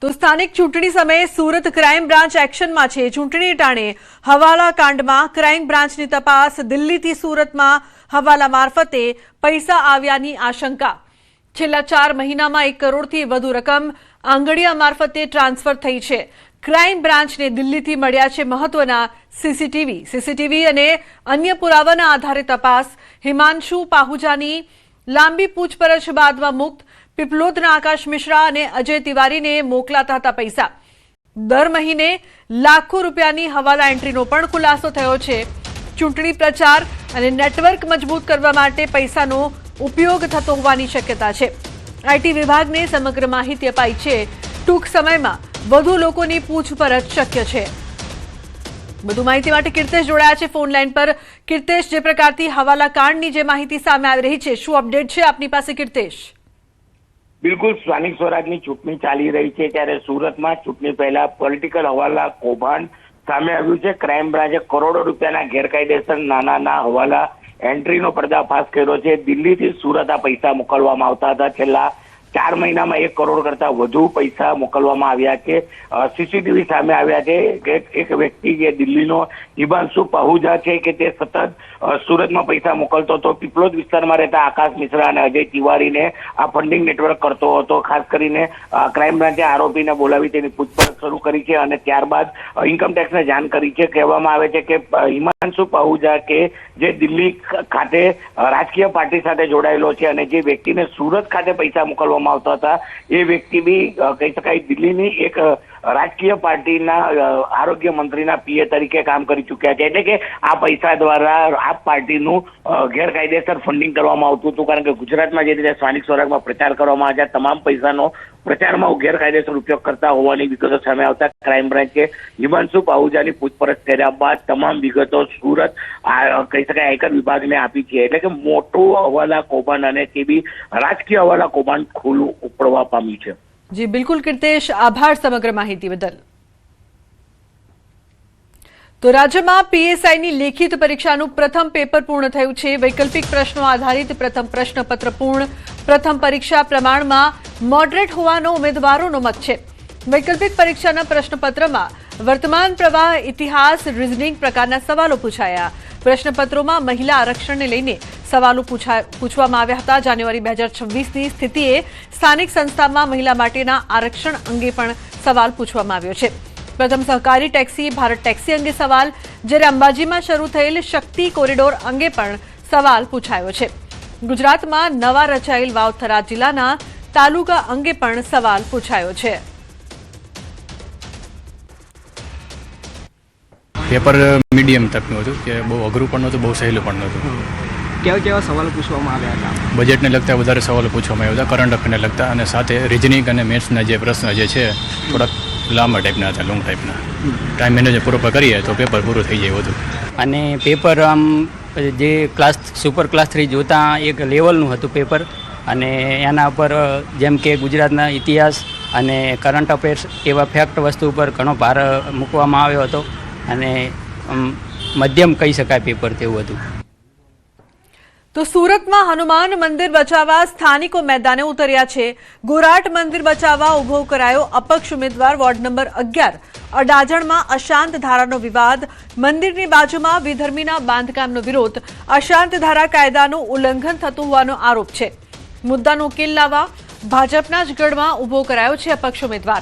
તો સ્થાનિક ચૂંટણી સમયે સુરત ક્રાઇમ બ્રાન્ચ એક્શનમાં છે। ચૂંટણી ટાણે હવાલા કાંડમાં ક્રાઇમ બ્રાન્ચની તપાસ। દિલ્હીથી સુરતમાં હવાલા મારફતે પૈસા આવ્યાની આશંકા। છેલ્લા 4 મહિનામાં 1 કરોડથી વધુ રકમ આંગડિયા મારફતે ટ્રાન્સફર થઈ છે। ક્રાઇમ બ્રાન્ચને દિલ્હીથી મળ્યા છે મહત્વના સીસીટીવી અને અન્ય પુરાવાના આધારે તપાસ। હિમાંશુ પાહુજાની લાંબી પૂછપરછ બાદમાં મુક્ત। પીપલોદના આકાશ મિશ્રા અને અજય તિવારીને મોકલાતા હતા પૈસા। દર મહિને લાખો રૂપિયાની હવાલા એન્ટ્રીનો પણ ખુલાસો થયો છે। ચૂંટણી પ્રચાર અને નેટવર્ક મજબૂત કરવા માટે પૈસાનો ઉપયોગ થતો હોવાની શક્યતા છે। આઈટી વિભાગને સમગ્ર માહિતી અપાઈ છે। ટૂંક સમયમાં વધુ લોકોની પૂછપરછ શક્ય છે। વધુ માહિતી માટે કીર્તેશ જોડાયા છે ફોન લાઈન પર। કીર્તેશ, જે પ્રકારથી હવાલા કાંડની જે માહિતી સામે આવી રહી છે, શું અપડેટ છે આપની પાસે કીર્તેશ? બિલકુલ, સ્થાનિક સ્વરાજની ચૂંટણી ચાલી રહી છે ત્યારે સુરતમાં ચૂંટણી પહેલા પોલિટિકલ હવાલા કૌભાંડ સામે આવ્યું છે। ક્રાઇમ બ્રાન્ચે કરોડો રૂપિયાના ગેરકાયદેસર નાના હવાલા એન્ટ્રીનો પર્દાફાશ કર્યો છે। દિલ્હીથી સુરત આ પૈસા મોકલવામાં આવતા હતા। છેલ્લા 4 મહિનામાં 1 કરોડ કરતા વધુ પૈસા મોકલવામાં આવ્યા છે। સીસીટીવી સામે આવ્યા છે કે એક વ્યક્તિ જે દિલ્હીનો હિમાંશુ પાહુજા છે કે તે સતત સુરતમાં પૈસા મોકલતો હતો। પીપલોદ વિસ્તારમાં રહેતા આકાશ મિશ્રા અને અજય તિવારીને આ ફંડિંગ નેટવર્ક કરતો હતો। ખાસ કરીને ક્રાઇમ બ્રાન્ચે આરોપીને બોલાવી તેની પૂછપરછ શરૂ કરી છે અને ત્યારબાદ ઇન્કમટેક્સને જાણ કરી છે। કહેવામાં આવે છે કે હિમાંશુ પાહુજા કે જે દિલ્હી ખાતે રાજકીય પાર્ટી સાથે જોડાયેલો છે અને જે વ્યક્તિને સુરત ખાતે પૈસા મોકલવામાં આવતા હતા એ વ્યક્તિ બી કહી શકાય દિલ્હીની એક રાજકીય પાર્ટીના આરોગ્ય મંત્રીના પીએ તરીકે કામ કરી ચૂક્યા છે। એટલે કે આ પૈસા દ્વારા આ પાર્ટીનું ગેરકાયદેસર ફંડિંગ કરવામાં આવતું હતું, કારણ કે ગુજરાતમાં જે રીતે સ્થાનિક સ્વરાજમાં પ્રચાર કરવામાં આવે છે તમામ પૈસાનો પ્રચારમાં ગેરકાયદેસર ઉપયોગ કરતા હોવાની વિગતો સામે આવતા ક્રાઇમ બ્રાન્ચે હિમાંશુ પાહુજાની પૂછપરછ કર્યા બાદ તમામ વિગતો સુરત કહી શકાય આયકર વિભાગને આપી છે। એટલે કે મોટું હવાલા કૌભાંડ અને તે બી રાજકીય હવાલા કૌભાંડ ખુલ્લું ઉપડવા પામ્યું છે। જી બિલકુલ કીર્તેશ, આભાર સમગ્ર માહિતી બદલ। તો રાજ્યમાં પીએસઆઈની લેખિત પરીક્ષાનું પ્રથમ પેપર પૂર્ણ થયું છે। વૈકલ્પિક પ્રશ્નો આધારિત પ્રથમ પ્રશ્નપત્ર પૂર્ણ। પ્રથમ પરીક્ષા પ્રમાણમાં મોડરેટ હોવાનો ઉમેદવારોનો મત છે। વૈકલ્પિક પરીક્ષાના પ્રશ્નપત્રમાં વર્તમાન પ્રવાહ, ઇતિહાસ, રીઝનિંગ પ્રકારના સવાલો પૂછાયા। પ્રશ્નપત્રોમાં મહિલા આરક્ષણને લઈને સવાલો પૂછવામાં આવ્યા હતા। જાન્યુઆરી 2026ની સ્થિતિએ સ્થાનિક સંસ્થામાં મહિલા માટેના આરક્ષણ અંગે પણ સવાલ પૂછવામાં આવ્યો છે। પ્રથમ સહકારી ટેક્સી, ભારત ટેક્સી અંગે સવાલ, જ્યારે અંબાજીમાં શરૂ થયેલ શક્તિ કોરિડોર અંગે પણ સવાલ પૂછાયો છે। ગુજરાતમાં નવા રચાયેલ વાવ-થરાદ જિલ્લાના તાલુકા અંગે પણ સવાલ પૂછાયો છે। પેપર મીડિયમ તકનું હતું કે બહુ અઘરું પણ નહોતું, બહુ સહેલું પણ નહોતું। કેવા સવાલો પૂછવામાં આવ્યા હતા? બજેટને લગતા વધારે સવાલો પૂછવામાં આવ્યા હતા, કરંટ અફેરને લગતા, અને સાથે રિઝનિંગ અને મેથ્સના જે પ્રશ્ન જે છે થોડાક લાંબા ટાઈપના હતા, લોંગ ટાઈપના। ટાઈમ મેનેજ પૂરો કરીએ તો પેપર પૂરું થઈ જાય વધુ। અને પેપર આમ જે સુપર ક્લાસ 3 જોતા એક લેવલનું હતું પેપર, અને એના પર જેમ કે ગુજરાતના ઇતિહાસ અને કરંટ અફેર્સ એવા ફેક્ટ વસ્તુ ઉપર ઘણો ભાર મૂકવામાં આવ્યો હતો, અને મધ્યમ કહી શકાય પેપર તેવું હતું। તો સુરતમાં હનુમાન મંદિર બચાવવા સ્થાનિકો મેદાને ઉતર્યા છે। ગોરાટ મંદિર બચાવવા ઉભો કરાયો અપક્ષ ઉમેદવાર વોર્ડ નંબર 11 અડાજણમાં અશાંત ધારાનો વિવાદ। મંદિરની બાજુમાં વિધર્મીના બાંધકામનો વિરોધ। અશાંત ધારા કાયદાનું ઉલ્લંઘન થતું હોવાનો આરોપ છે। મુદ્દાનો ઉકેલ લાવવા ભાજપના જ ગઢમાં ઉભો કરાયો છે અપક્ષ ઉમેદવાર।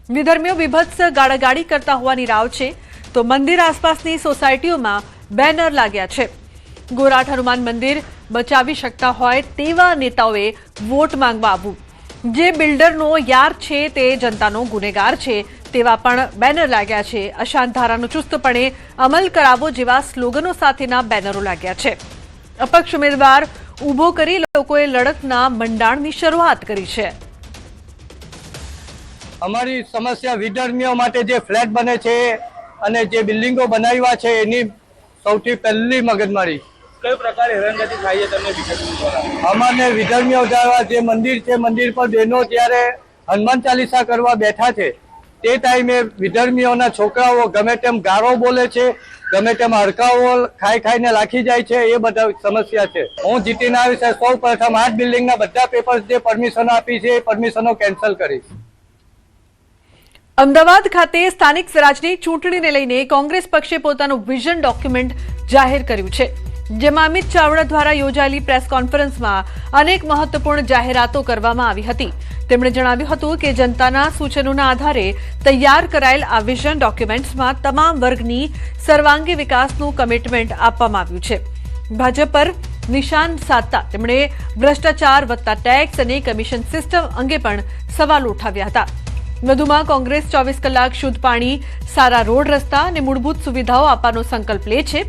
વિધર્મીઓ વિભત્સ ગાળાગાળી કરતા હોવાની રાવ છે, તો મંદિર આસપાસની સોસાયટીઓમાં બેનર લાગ્યા છે। ગોરાટ હનુમાન મંદિર બચાવી શકતા હોય તેવા નેતાઓએ વોટ માંગવા આવવું। જે બિલ્ડરનો યાર છે તે જનતાનો ગુનેગાર છે તેવા પણ બેનર લાગ્યા છે। અશાંત ધારાનો ચુસ્તપણે અમલ કરાવો જેવા સ્લોગનો સાથેના બેનરો લાગ્યા છે। અપક્ષ ઉમેદવાર ઊભો કરી લોકોએ લડતના મંડાણની શરૂઆત કરી છે। અમારી સમસ્યા વિધર્મીઓ માટે જે ફ્લેટ બને છે અને જે બિલ્ડિંગો બનાવ્યા છે એની સૌથી પહેલી મગજમારી। કઈ પ્રકારે હેરાનગતિ થાય છે તમને? અમારે વિધર્મીઓ દ્વારા જે મંદિર છે, મંદિર પર બહેનો જ્યારે હનુમાન ચાલીસા કરવા બેઠા છે તે ટાઈમે વિધર્મીઓના છોકરાઓ ગમે તેમ ગાળો બોલે છે, ગમે તેમ હડકાઓ ખાઈને લાખી જાય છે। એ બધા સમસ્યા છે। હું જીતીને આવીશ, સૌ પ્રથમ 8 બિલ્ડિંગના બધા પેપર્સ જે પરમિશનો આપી છે એ પરમિશનો કેન્સલ કરીશ। અમદાવાદ ખાતે સ્થાનિક સ્વરાજની ચૂંટણીને લઈને કોંગ્રેસ પક્ષે પોતાનું વિઝન ડોક્યુમેન્ટ જાહેર કર્યું છે, જેમાં અમિત ચાવડા દ્વારા યોજાયેલી પ્રેસ કોન્ફરન્સમાં અનેક મહત્વપૂર્ણ જાહેરાતો કરવામાં આવી હતી. તેમણે જણાવ્યું હતું કે જનતાના સૂચનોના આધારે તૈયાર કરાયેલ આ વિઝન ડોક્યુમેન્ટ્સમાં તમામ વર્ગની સર્વાંગી વિકાસનું કમિટમેન્ટ આપવામાં આવ્યું છે. ભાજપ પર નિશાન સાધતા તેમણે ભ્રષ્ટાચાર વત્તા ટેક્સ અને કમિશન સિસ્ટમ અંગે પણ સવાલ ઉઠાવ્યા હતા. વધુમાં કોંગ્રેસ 24 કલાક શુદ્ધ પાણી, સારા રોડ રસ્તા અને મૂળભૂત સુવિધાઓ આપવાનો સંકલ્પ લે છે.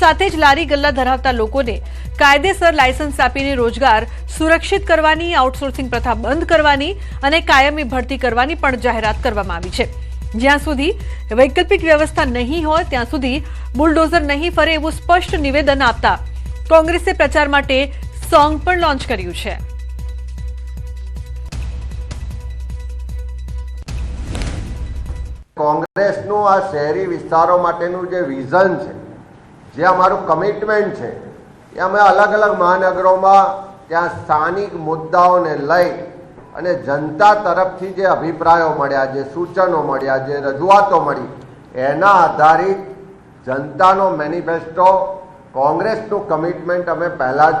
સાથે જ લારી ગલ્લા ધરાવતા લોકોને કાયદેસર લાયસન્સ આપીને રોજગાર સુરક્ષિત કરવાની, આઉટસોર્સિંગ પ્રથા બંધ કરવાની અને કાયમી ભરતી કરવાની પણ જાહેરાત કરવામાં આવી છે. જ્યાં સુધી વૈકલ્પિક વ્યવસ્થા નહીં હોય ત્યાં સુધી બુલડોઝર નહીં ફરે એવું સ્પષ્ટ નિવેદન આપતા કોંગ્રેસે પ્રચાર માટે સોંગ પણ લોન્ચ કર્યું છે. કોંગ્રેસનું આ શહેરી વિસ્તારો માટેનું જે વિઝન છે, જે અમારું કમિટમેન્ટ છે, એ અમે અલગ અલગ મહાનગરોમાં ત્યાં સ્થાનિક મુદ્દાઓને લઈ અને જનતા તરફથી જે અભિપ્રાયો મળ્યા, જે સૂચનો મળ્યા, જે રજૂઆતો મળી, એના આધારિત જનતાનો મેનિફેસ્ટો, કોંગ્રેસનું કમિટમેન્ટ અમે પહેલાં જ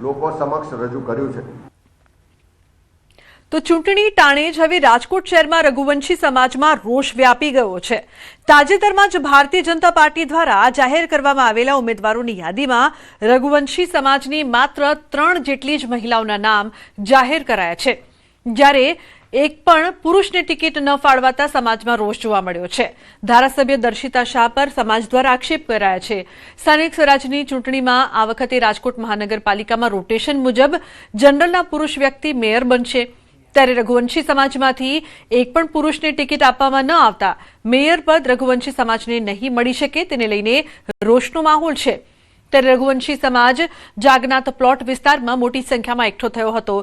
લોકો સમક્ષ રજૂ કર્યું છે. તો ચૂંટણી ટાણે જ હવે રાજકોટ શહેરમાં રઘુવંશી સમાજમાં રોષ વ્યાપી ગયો છે. તાજેતરમાં જ ભારતીય જનતા પાર્ટી દ્વારા જાહેર કરવામાં આવેલા ઉમેદવારોની યાદીમાં રઘુવંશી સમાજની માત્ર 3 જેટલી જ મહિલાઓના નામ જાહેર કરાયા છે, જ્યારે એક પણ પુરુષને ટિકિટ ન ફાળવાતા સમાજમાં રોષ જોવા મળ્યો છે. ધારાસભ્ય દર્શિતા શાહ પર સમાજ દ્વારા આક્ષેપ કરાયા છે. સ્થાનિક સ્વરાજની ચૂંટણીમાં આ વખતે રાજકોટ મહાનગરપાલિકામાં રોટેશન મુજબ જનરલના પુરુષ વ્યક્તિ મેયર બનશે, ત્યારે રઘુવંશી સમાજમાંથી એક પણ પુરુષને ટિકિટ આપવામાં ન આવતા મેયર પદ રઘુવંશી સમાજને નહીં મળી શકે, તેને લઈને રોષનો માહોલ છે. ત્યારે રઘુવંશી સમાજ જાગનાથ પ્લોટ વિસ્તારમાં મોટી સંખ્યામાં એકઠો થયો હતો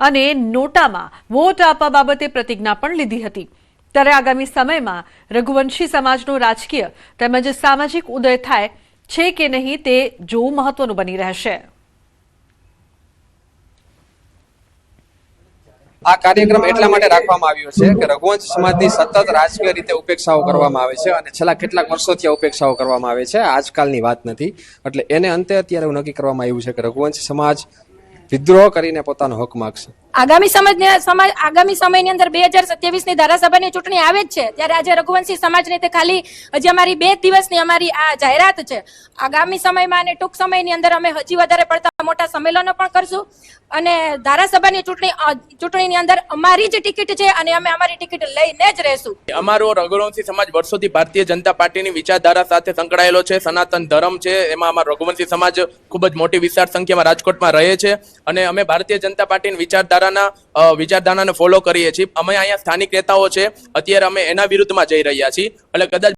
અને નોટામાં વોટ આપવા બાબતે પ્રતિજ્ઞા પણ લીધી હતી. ત્યારે આગામી સમયમાં રઘુવંશી સમાજનો રાજકીય તેમજ સામાજિક ઉદય થાય છે કે નહીં તે જોવું મહત્વનું બની રહેશે. આ કાર્યક્રમ એટલા માટે રાખવામાં આવ્યો છે કે રઘુવંશ સમાજની સતત રાજકીય રીતે ઉપેક્ષાઓ કરવામાં આવે છે અને છેલ્લા કેટલાક વર્ષોથી ઉપેક્ષાઓ કરવામાં આવે છે. આજકાલની વાત નથી. એટલે એને અંતે અત્યારે એવું નક્કી કરવામાં આવ્યું છે કે રઘુવંશ સમાજ વિદ્રોહ કરીને પોતાનો હક માગશે. આગામી સમયની અંદર 2027ની ધારાસભાની ચૂંટણી આવે જ છે, ત્યારે આજે રઘુવંશી સમાજની તે ખાલી હજી અમારી 2 દિવસની અમારી આ જાહેરાત છે. આગામી સમયમાં અને ટૂંક સમયની અંદર અમે હજી વધારે પડતા મોટા સંમેલનો પણ કરશું અને ધારાસભાની ચૂંટણીની અંદર અમારી જ ટિકિટ છે અને અમે અમારી ટિકિટ લઈને જ રહેશું. અમારો રઘુવંશી સમાજ વર્ષોથી ભારતીય જનતા પાર્ટીની વિચારધારા સાથે સંકળાયેલો છે. સનાતન ધર્મ છે, એમાં અમારો રઘુવંશી સમાજ ખૂબ જ મોટી વિશાળ સંખ્યામાં રાજકોટમાં રહે છે અને અમે ભારતીય જનતા પાર્ટીની વિચારધારાને ફોલો કરીએ છીએ. અમે અહીંયા સ્થાનિક નેતાઓ છે, અત્યારે અમે એના વિરુદ્ધમાં જઈ રહ્યા છીએ. એટલે કદાચ